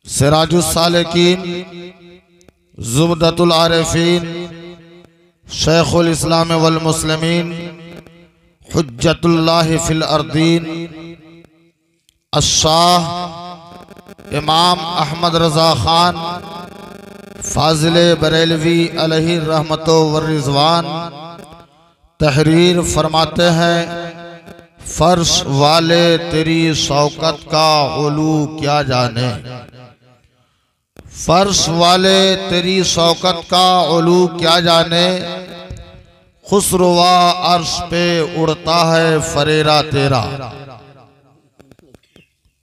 सिराजुस सालिकीन, ज़ुबदतुल आरिफीन, शेखुल इस्लाम वल मुस्लिमीन, हुज्जतुल्लाह फिल अर्दीन, अश्शाह इमाम अहमद रज़ा खान फाजिले बरेलवी अलैहि रहमतो व रिज़वान तहरीर फरमाते हैं, फर्श वाले तेरी शौकत का उलू क्या जाने, फर्श वाले तेरी शौकत का उलू क्या जाने, खुसरवा अर्श पे उड़ता है फरेरा तेरा।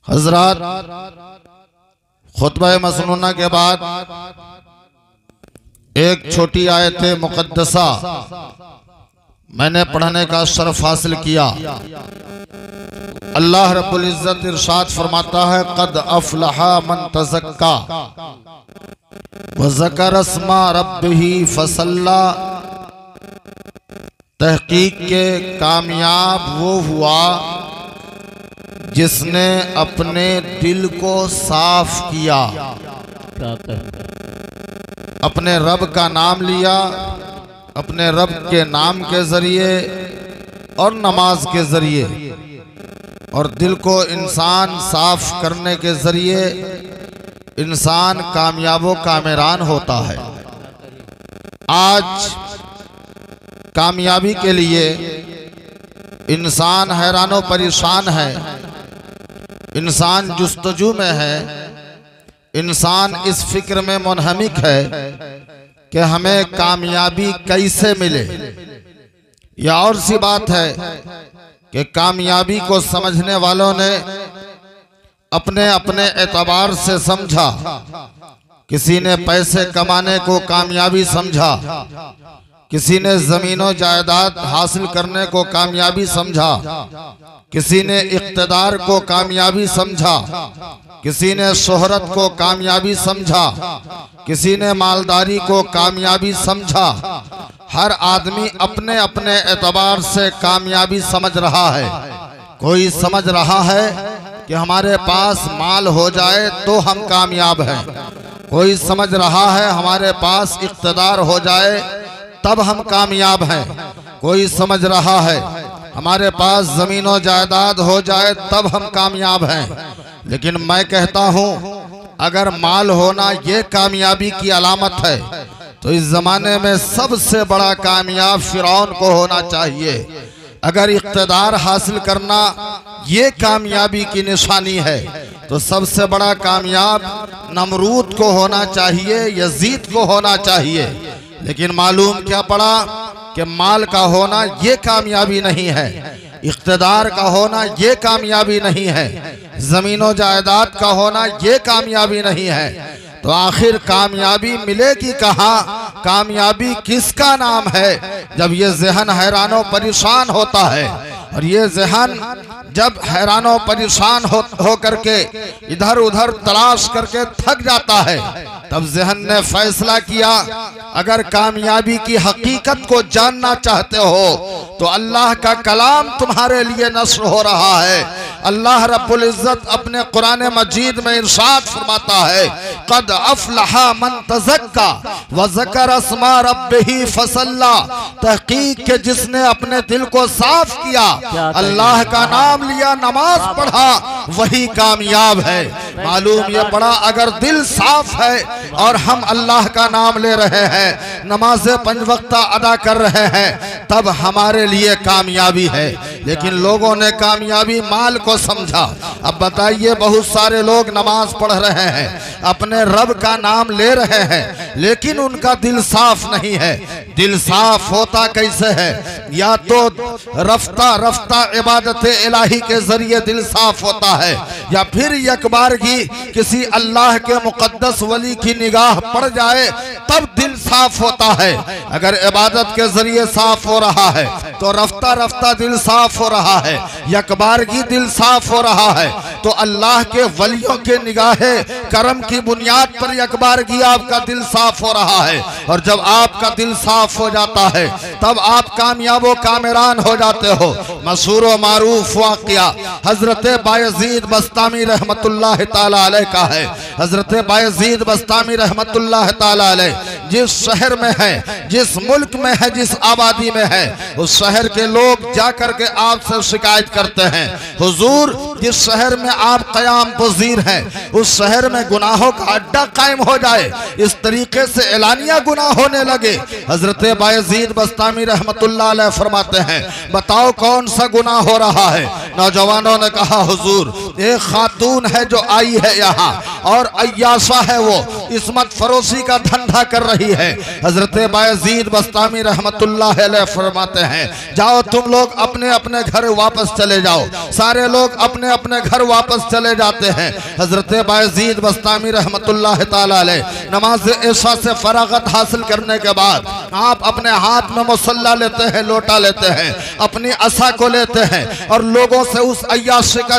हजरात, खुतबा मसनूना के बाद एक छोटी आयत मुक़द्दसा मैंने पढ़ने का शर्फ हासिल किया। अल्लाह रब्बुल इज्जत इरशाद फरमाता है, क़द अफ़लहा मन तज़क्का व ज़करा अस्मा रब्बिही फसल्ला। तहकीक के कामयाब वो हुआ जिसने अपने दिल को साफ किया, अपने रब का नाम लिया, अपने रब के नाम के जरिए और नमाज के जरिए, और दिल को इंसान साफ करने के जरिए इंसान कामयाबो कामरान होता है। आज कामयाबी के लिए इंसान हैरानो परेशान है, इंसान जुस्तजू में है, इंसान इस फिक्र में मुनहमिक है कि हमें कामयाबी कैसे मिले। या और सी बात है कि कामयाबी को समझने वालों ने अपने अपने एतबार से समझा। किसी ने पैसे कमाने को कामयाबी समझा, किसी ने जमीनों जायदाद हासिल करने को कामयाबी समझा, किसी ने इक़्तिदार को कामयाबी समझा, किसी ने शोहरत को कामयाबी समझा, किसी ने मालदारी को कामयाबी समझा। हर आदमी अपने अपने एतबार से कामयाबी समझ रहा है। कोई समझ रहा है कि हमारे पास माल हो जाए तो हम कामयाब हैं, कोई समझ रहा है हमारे पास इक़्तिदार हो जाए तब हम कामयाब हैं, कोई समझ रहा है हमारे पास जमीनों जायदाद हो जाए तब हम कामयाब हैं। लेकिन मैं कहता हूं, अगर माल होना ये कामयाबी की अलामत है तो इस जमाने में सबसे बड़ा कामयाब फिरौन को होना चाहिए। अगर इक़्तिदार हासिल करना ये कामयाबी की निशानी है तो सबसे बड़ा कामयाब नमरूद को होना चाहिए, यजीद को होना चाहिए। लेकिन मालूम क्या पड़ा कि माल का होना ये कामयाबी नहीं है, इक़्तिदार का होना ये कामयाबी नहीं है, जमीनों जायदाद का होना ये कामयाबी नहीं है। तो आखिर कामयाबी मिलेगी कहाँ? कामयाबी किसका नाम है जब ये ज़हन हैरानो परेशान होता है। और ये ज़हन जब हैरानो परेशान हो करके इधर उधर तलाश करके थक जाता है, तब ज़हन ने फैसला किया, अगर कामयाबी की हकीकत को जानना चाहते हो तो अल्लाह का कलाम तुम्हारे लिए नस्र हो रहा है। अल्लाह रब्बुल इज्जत अपने कुरान मजीद में इरशाद फरमाता है, क़द अफ़लहा मन तज़क्का व ज़करा अस्मा रब्बिही फसल्ला। तहकीक के जिसने अपने दिल को साफ किया, अल्लाह का नाम लिया, नमाज पढ़ा, वही कामयाब है। मालूम ये पड़ा, अगर दिल साफ है और हम अल्लाह का नाम ले रहे हैं, नमाज़ें 5 वक्त अदा कर रहे हैं, तब हमारे लिए कामयाबी है। लेकिन लोगों ने कामयाबी माल को समझा। अब बताइए, बहुत सारे लोग नमाज पढ़ रहे हैं, अपने रब का नाम ले रहे हैं, लेकिन उनका दिल साफ नहीं है। दिल साफ होता कैसे है? या तो रफ्ता रफ्ता इबादत इलाही के जरिए दिल साफ होता है, या फिर यकबारगी किसी अल्लाह के मुकद्दस वली की निगाह पड़ जाए तब दिल साफ होता है। अगर इबादत के जरिए साफ हो रहा है तो रफ्ता रफ्ता दिल साफ हो रहा है, यकबारगी दिल साफ हो रहा है, तो अल्लाह के वलियों के निगाहे करम की बुनियाद पर यकबारगी आपका दिल साफ हो रहा है। और जब आपका दिल साफ हो जाता है तब आप कामयाबो कामरान हो जाते हो। मशहूर व मारूफ वाक़िया हजरत बायज़ीद बस्तामी रहमतुल्लाह ताला अलैह का है। हजरत बायजीद बस्तामी रहमतुल्लाह ताला अलैह जिस शहर में है, जिस मुल्क में है, जिस आबादी में है, उस शहर के लोग जाकर के आपसे शिकायत करते हैं, हुजूर जिस शहर में आप क़याम पज़ीर हैं उस शहर में गुनाहों का अड्डा कायम हो जाए। इस तरीके से एलानिया गुनाह होने लगे। हजरत बायजीद बस्तामी रहमतुल्लाह अलैह फरमाते हैं, बताओ कौन सा गुनाह हो रहा है? नौजवानों ने कहा, हुजूर एक खातून है जो आई है यहाँ और अय्याशा है, वो इस्मत फरोशी का धंधा कर रही है। हजरत बायजीद बस्तामी रहमतुल्लाह अलैह फरमाते हैं, जाओ तुम लोग अपने अपने घर वापस चले जाओ। सारे लोग अपने अपने घर वापस चले जाते हैं। हजरत बायजीद बस्तामी रहमतुल्लाह ताला अलैह नमाज इशा से फरागत हासिल करने के बाद आप अपने हाथ में मुसल्ला लेते हैं, लोटा लेते हैं, अपनी असा को लेते हैं और लोगों से उस अय्याशी का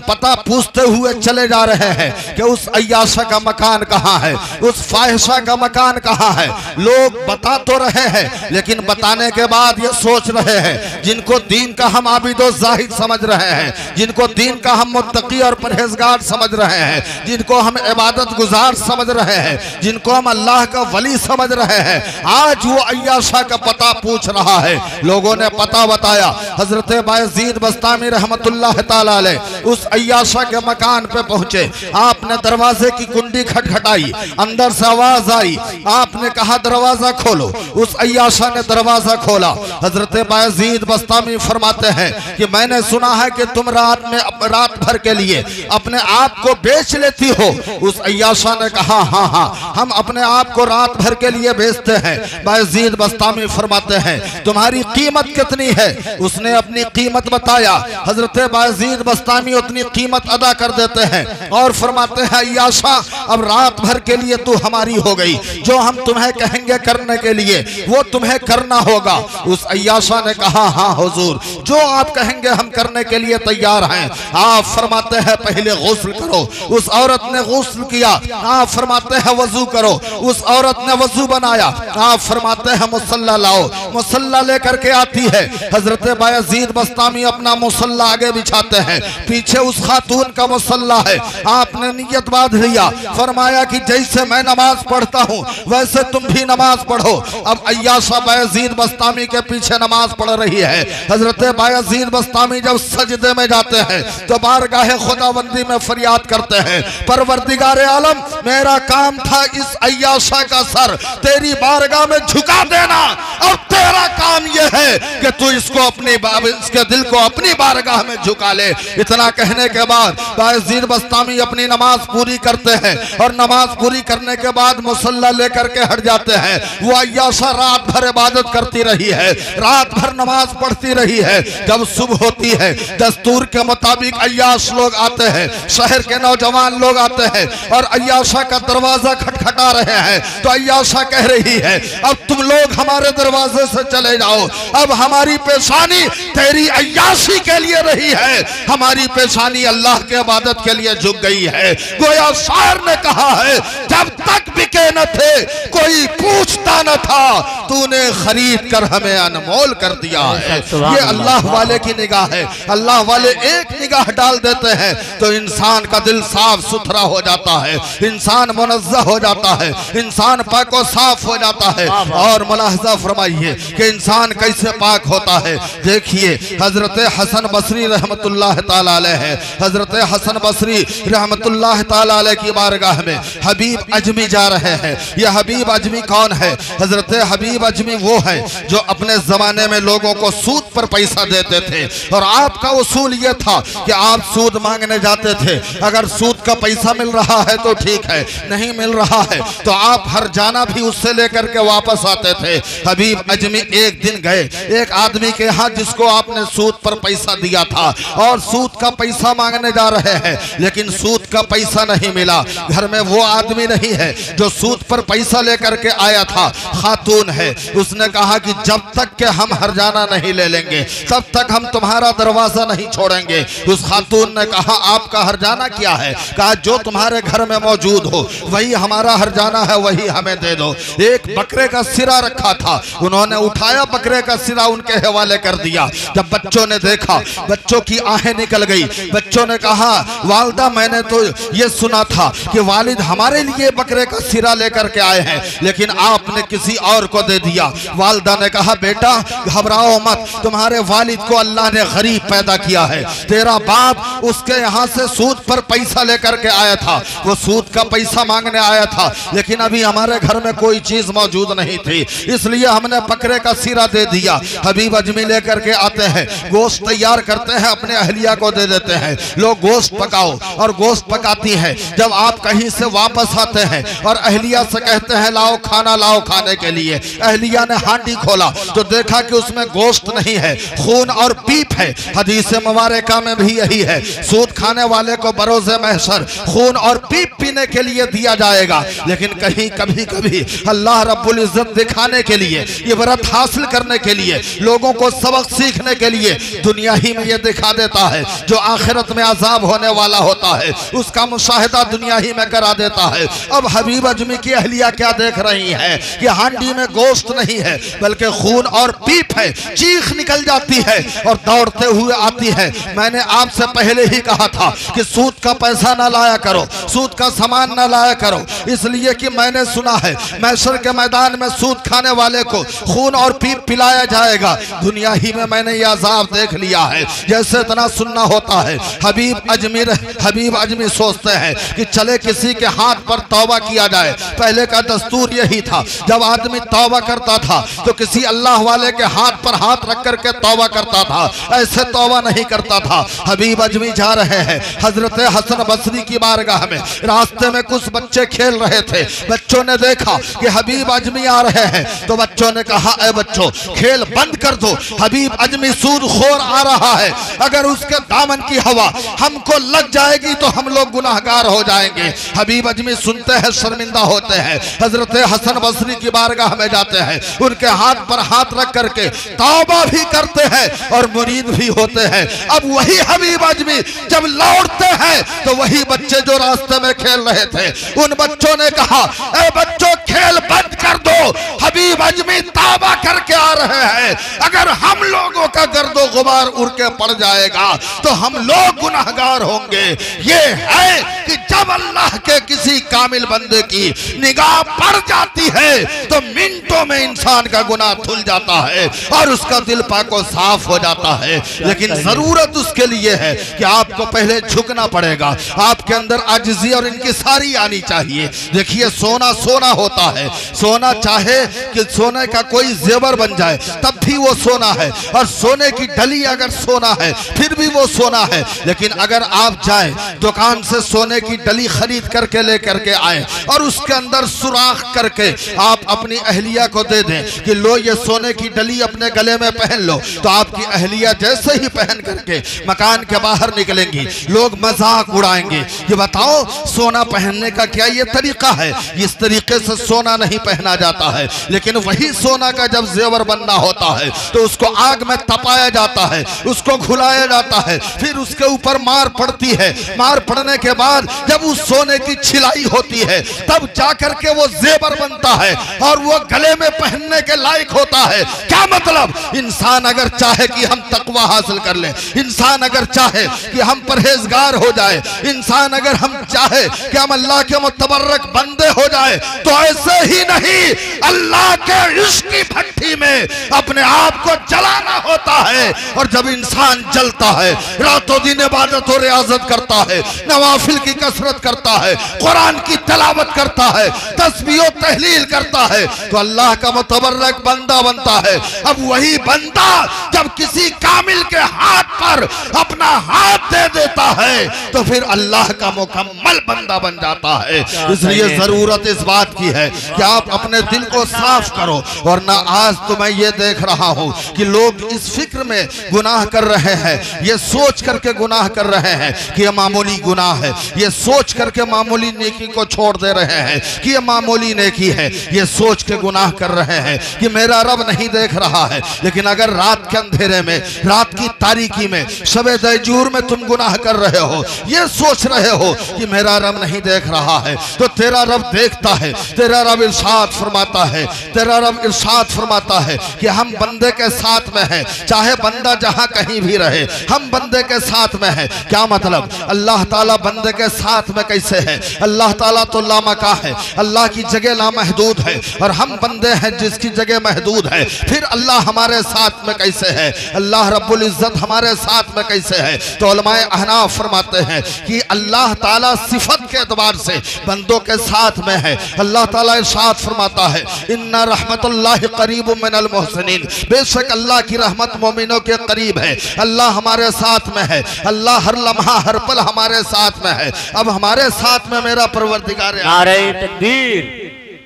पता पूछते हुए चले जा रहे हैं कि उस अय्याशा का मकान कहाँ है, उस फाहिशा का मकान कहाँ है। लोग बता तो रहे हैं लेकिन बताने के बाद ये सोच रहे हैं, जिनको दीन का हम आबिदो जाहिद समझ रहे हैं, जिनको दीन का हम मुत्तकी और परहेजगार समझ रहे हैं, जिनको हम इबादत गुजार समझ रहे हैं, जिनको हम अल्लाह का वली समझ रहे हैं, आज वो अय्याशा का पता पूछ रहा है। लोगों ने पता बताया। हजरत बायजीद बस्तामी रहमतुल्लाह ताला अलैह उस अय्याशा के मकान पे पहुंचे। आपने दरवाजे की कुंडी खटखटाई, अंदर से आवाज आई। आपने कहा दरवाजा खोलो। उस अय्याशा ने दरवाजा खोला। हजरत बायजीद बस्तामी फरमाते हैं कि मैंने सुना है कि तुम रात भर के लिए अपने आप को बेच लेती हो। उस अय्याशा ने कहा, हाँ हाँ, हम अपने आप को रात भर के लिए बेचते हैं। बायजीद बस्तामी फरमाते हैं, तुम्हारी कीमत कितनी है? उसने अपनी कीमत बताया। हजरत बायजीद बस्तामी उतनी कीमत अदा कर देते हैं और फरमाते हैं, अय्याशा अब रात भर के लिए तू हमारी हो गई, जो हम तुम्हें कहेंगे करने के लिए वो तुम्हें करना होगा। उस अय्याशा ने कहा, हाँ हुजूर, जो आप कहेंगे हम करने के लिए तैयार हैं। आप फरमाते हैं पहले गुस्ल करो। उस औरत ने गुस्ल किया। आप फरमाते हैं वजू करो। उस औरत ने वजू बनाया। आप फरमाते हैं मुसल्ला लाओ। मुसल्ला लेकर के आती है। हजरत बायजीद बस्तामी अपना मुसल्ला आगे बिछाते हैं, पीछे उस खातून का मुसल्ला है। आपने नियत बांध लिया, फरमाया कि जैसे मैं नमाज पढ़ता हूँ वैसे तुम भी नमाज पढ़ो। अब अय्याशा बायजीद बस्तामी के पीछे नमाज पढ़ रही है। हजरत बायजीद बस्तामी जब सजदे में जाते हैं तो बारगाहे खुदाबंदी में फरियाद करते हैं, परवरदिगार आलम, मेरा काम था इस अय्याशा का सर तेरी बारगाह में झुका देना, और तेरा काम यह है कि तू इसके दिल को अपनी बारगाह में झुका ले। इतना कहने के बाद बायजीद बस्तामी अपनी नमाज पूरी करते हैं और नमाज पूरी करने के बाद मुसल्ला लेकर के हट जाते हैं। वो अय्याशा रात भर इबादत करती रही है, रात भर नमाज पढ़ती रही है। जब सुबह होती है, दस्तूर के मुताबिक अय्याश लोग आते हैं, शहर के नौजवान लोग आते हैं और अय्याशा का दरवाजा खटखटा रहे हैं। तो अय्याशा कह रही है, अब तुम लोग हमारे दरवाजे से चले जाओ, अब हमारी पेशानी तेरी अय्याशी के लिए रही है, हमारी पेशानी अल्लाह के इबादत के लिए झुक गई है। गोया शायर ने कहा है, जब तक बिके न थे कोई पूछता न था, तूने खरीद कर हमें अनमोल कर दिया है। ये अल्लाह वाले की निगाह है। अल्लाह वाले एक निगाह डाल देते हैं तो इंसान का दिल साफ सुथरा हो जाता है, इंसान मुनज़्ज़ह हो जाता है, इंसान पाक व साफ हो जाता है। और मुलाहजा फरमाइए कि इंसान कैसे पाक होता है। देखिए हजरत हसन बसरी रहमतुल्लाह ताला अलैह है। हजरत हसन बसरी रहमतुल्लाह ताला अलैह की बारगाह में हबीब अजमी जा रहे हैं। यह हबीब अजमी कौन है? हजरत हबीब अजमी वो है जो अपने जमाने में लोगों को सूद पर पैसा देते थे और आपका उसूल यह था कि आप सूद मांगने जाते थे। अगर सूद का पैसा मिल रहा है तो ठीक है, नहीं मिल रहा है तो आप हर जाना भी उससे लेकर के वापस आते थे। हबीब अजमी एक दिन गए एक आदमी के यहाँ जिसको आपने सूद पर पैसा दिया था और सूद का पैसा मांगने जा रहे हैं, लेकिन सूद का पैसा नहीं मिला। घर में वो आदमी नहीं है जो सूद पर पैसा लेकर के आया था खातून है, उसने कहा कि जब तक के हम हरजाना नहीं ले लेंगे तब तक हम तुम्हारा दरवाजा नहीं छोड़ेंगे। उस खातून ने कहा आपका हरजाना क्या है? कहा जो तुम्हारे घर में मौजूद हो वही हमारा हरजाना है, वही हमें दे दो। एक बकरे का सिरा रखा था, उन्होंने उठाया बकरे का सिरा उनके हवाले कर दिया। जब बच्चों ने देखा बच्चों की आहें निकल गई। बच्चों ने कहा वालिदा मैंने तो ये सुना था कि वालिद हमारे लिए बकरे का सिरा लेकर के आए हैं, लेकिन आपने किसी और को दे दिया। वालिदा ने कहा बेटा घबराओ मत, तुम्हारे वालिद को अल्लाह ने गरीब पैदा किया है। तेरा बाप उसके यहाँ से सूद पर पैसा लेकर के आया था, वो सूद का पैसा मांगने आया था, लेकिन अभी हमारे घर में कोई चीज मौजूद नहीं थी, इसलिए हमने बकरे का सिरा दे दिया। हबीब अजमी लेकर के आते हैं, गोश्त तैयार करते हैं, अपने अहलिया को दे देते हैं, लोग गोश्त पकाओ, और गोश्त पकाती है। जब आप कहीं से वापस आते हैं और अहलिया से कहते हैं लाओ खाना लाओ खाने के लिए, अहलिया ने हांडी खोला तो देखा कि उसमें गोश्त नहीं है, खून और पीप है। हदीस मुबारका में भी यही है, सूद खाने वाले को बरोज़े महशर खून और पीप पीने के लिए दिया जाएगा, लेकिन कहीं कभी कभी अल्लाह रब्बुल इज्जत दिखाने के लिए, इबरत हासिल करने के लिए, लोगों को सबक सीखने के लिए दुनिया ही में ये दिखा देता है। जो आखिरत में अजाब होने वाला होता है उसका मुशाहिदा दुनिया ही में करा देता है। अब हबीब अजमी की अहलिया क्या देख रही है कि हांडी में गोश्त नहीं है बल्कि खून और पीप है, चीख निकल जाती है और दौड़ते हुए आती है। मैंने आपसे पहले ही कहा था कि सूद का पैसा ना लाया करो, सूद का सामान ना लाया करो, इसलिए कि मैंने सुना है महशर के मैदान में सूद खाने वाले को खून और पीप पिलाया जाएगा। दुनिया ही में मैंने यह अजाब देख लिया है, जैसे इतना सुनना होता है। हबीब अजमी सोचते हैं कि चले किसी के हाथ पर तौबा किया जाए। पहले का दस्तूर यही था, जब आदमी तौबा करता था तो किसी अल्लाह वाले के हाथ पर हाथ रख करके तौबा करता था, ऐसे तौबा नहीं करता था। हबीब अजमी जा रहे हैं हजरत हसन बसरी की बारगाह में, रास्ते में कुछ बच्चे खेल रहे थे। बच्चों ने देखा कि हबीब अजमी आ रहे हैं तो बच्चों ने कहा ए बच्चों खेल बंद कर दो, हबीब अजमी सूदखोर आ रहा है, अगर उसके दामन की हवा हमको लग जाएगी तो हम लोग गुनाहगार हो जाएंगे। हबीब अजमी सुनते हैं, शर्मिंदा होते हैं, हजरत हसन बसरी की बारगाह में जाते हैं, उनके हाथ पर हाथ रख करके तौबा भी करते हैं और मुरीद भी होते हैं। अब वही हबीब अजमी जब लौटते हैं तो वही बच्चे जो रास्ते में खेल रहे थे, उन बच्चों ने कहा ए बच्चों खेल बंद कर दो, हबीब अजमी तौबा करके आ रहे हैं, अगर हम लोगों का गर्दो गुबार उड़ के पड़ जाएगा तो हम लोग गुनाहगार होंगे। ये है कि जब अल्लाह के किसी कामिल बंदे की निगाह पड़ जाती है तो मिनटों में इंसान का गुनाह धुल जाता है और उसका दिल पाको साफ हो जाता है। लेकिन जरूरत उसके लिए है कि आपको पहले झुकना पड़ेगा, आपके अंदर आजिज़ी और इनकी सारी आनी चाहिए। देखिए सोना सोना होता है, सोना चाहे कि सोने का कोई जेवर बन जाए तब भी वो सोना है, और सोने की डली अगर सोना है फिर भी वो सोना है। लेकिन अगर आप जाएं दुकान से सोने की डली खरीद करके लेकर के आए और उसके अंदर सुराख करके आप अपनी अहलिया को दे दें कि लो ये सोने की डली अपने गले में पहन लो, तो आपकी अहलिया जैसे ही पहन करके मकान के बाहर निकलेंगी लोग मजाक उड़ाएंगे, ये बताओ सोना पहनने का क्या ये तरीका है? इस तरीके से सोना नहीं पहना जाता है। लेकिन वही सोना का जब जेवर बनना होता है तो उसको आग में तपाया जाता है, उसको घुलाया जाता है, फिर उसके ऊपर मार पड़ती है, मार पड़ने के बाद जब उस सोने की छिलाई होती है तब जाकर के वो जेवर बनता है और वो गले में पहनने के लायक होता है। क्या मतलब? इंसान अगर चाहे कि हम तकवा हासिल कर लें, इंसान अगर चाहे कि हम परहेजगार हो जाए, इंसान अगर हम चाहे कि हम अल्लाह के मुतबर्रक बंदे हो जाए, तो ऐसे ही नहीं अल्लाह के इश्क की भट्टी में अपने आप को जलाना होता है। और जब इंसान जलता है, रातों दिन इबादत और रियाजत करता है, नवाफिल की कसरत करता है, कुरान की तलावत करता है, तस्बीह और तहलील करता है, तो अल्लाह का मुतबर्रक बंदा बनता है। अब वही बंदा जब किसी का कामिल के हाथ पर अपना हाथ दे देता है तो फिर अल्लाह का मुकम्मल बंदा बन जाता है। इसलिए जरूरत इस बात की है कि आप अपने दिल को साफ करो। और ना आज तो मैं ये देख रहा हूँ कि लोग इस फिक्र में गुनाह कर रहे हैं, ये सोच करके गुनाह कर रहे हैं कि ये मामूली गुनाह है, ये सोच करके मामूली नेकी को छोड़ दे रहे हैं कि ये मामूली नेकी है, ये सोच के गुनाह कर रहे हैं कि मेरा रब नहीं देख रहा है। लेकिन अगर रात के अंधेरे में, रात की तारीकी में, शबे दैजूर में तुम गुनाह कर रहे हो, ये सोच रहे हो कि मेरा रब नहीं देख रहा है, तो तेरा रब देखता है। तेरा रब इरशाद फरमाता है, तेरा रब इरशाद फरमाता है कि हम बंदे के साथ में हैं, चाहे बंदा जहां कहीं भी रहे, हम बंदे के साथ में हैं। क्या मतलब? अल्लाह ताला बंदे के साथ में कैसे है? अल्लाह ताला तो लामका है, अल्लाह की जगह लामहदूद है, और हम बंदे हैं जिसकी जगह महदूद है। फिर अल्लाह हमारे साथ में कैसे है? अल्लाह रब्बुल इज्जत हमारे साथ में कैसे है? तो उलमाए अहनाफ फरमाते हैं कि अल्लाह ताला सिफत के एतबार से बंदों के साथ में है। अल्लाह ताला इरशाद फरमाता है, इन्ना रहमतुल्लाहि करीब मिनल मुहसिनीन, बेशक अल्लाह की रहमत मोमिनों के करीब है। अल्लाह हमारे साथ में है, अल्लाह हर लम्हा हर पल हमारे साथ में है। अब हमारे साथ में मेरा परवरदिगार है। नारे तकबीर,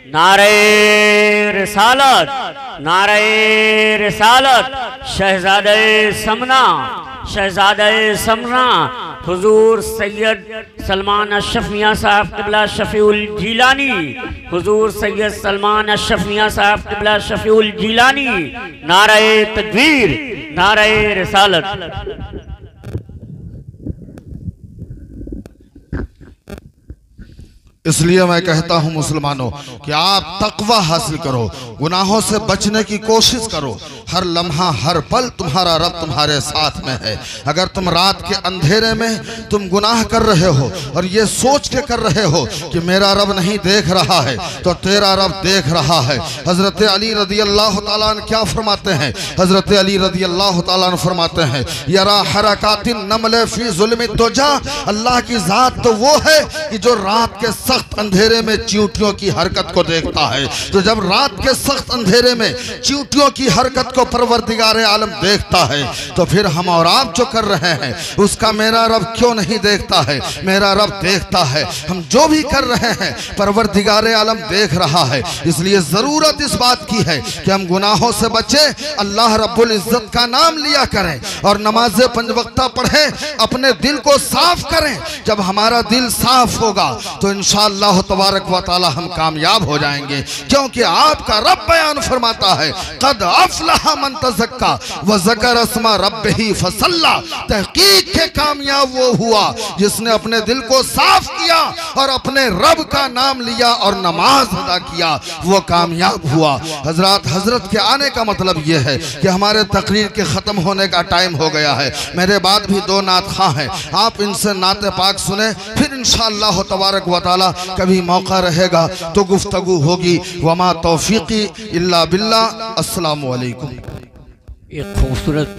नारे रिसालत, नारे रिसालत, शहजादे समना, शहजादे समना हुजूर सैयद सलमान अशरफ मियां साहब क़िबला शफीउल जीलानी, हुजूर सैयद सलमान अशरफ मियां साहब क़िबला शफीउल जीलानी। नारे तकबीर, नारे रिसालत। इसलिए मैं कहता हूं मुसलमानों कि आप तकवा हासिल करो, गुनाहों से बचने की कोशिश करो। हर लम्हा हर पल तुम्हारा रब तुम्हारे साथ में है। अगर तुम रात के अंधेरे में तुम गुनाह कर रहे हो और ये सोच के कर रहे हो कि मेरा रब नहीं देख रहा है, तो तेरा रब देख रहा है। हजरत अली रदी अल्लाह तआला अन्हु क्या फरमाते हैं? हजरत अली रदी अल्लाह तआला अन्हु फरमाते हैं, यरा हरकातिन नमल फी ज़ुल्मि दुजा, अल्लाह की जात तो वो है कि जो रात के सख्त अंधेरे में चींटियों की हरकत को देखता है। तो जब रात के सख्त अंधेरे में चींटियों की हरकत को परवरदिगार आलम देखता है, तो फिर हम और आप जो कर रहे हैं उसका मेरा रब क्यों नहीं देखता है? मेरा रब देखता है। हम जो भी कर रहे हैं परवरदिगार आलम देख रहा है। इसलिए जरूरत इस बात की है कि हम गुनाहों से बचे, अल्लाह रब्बुल इज्जत का नाम लिया करें और नमाज़े 5 वक्ता पढ़ें, अपने दिल को साफ करें। जब हमारा दिल साफ होगा तो इंशाअल्लाह तबारक व तआला हम कामयाब हो जाएंगे, क्योंकि आपका रब बयान फरमाता है, कद अफलह मन तज़क्का व ज़कर अस्मा रब्बिही फसल्ला। तहकीक के कामयाब वो हुआ जिसने अपने दिल को साफ किया और अपने रब का नाम लिया और नमाज अदा किया, वो कामयाब हुआ। हजरत के आने का मतलब ये है कि हमारे तकरीर के ख़त्म होने का टाइम हो गया है। मेरे बाद भी 2 नात खां हैं, आप इनसे नाते पाक सुने, फिर इंशाअल्लाह तबारक व तआला कभी मौका रहेगा तो गुफ्तगू होगी। वमा तौफीकी इल्ला बिल्लाह। अस्सलामु अलैकुम। एक खूबसूरत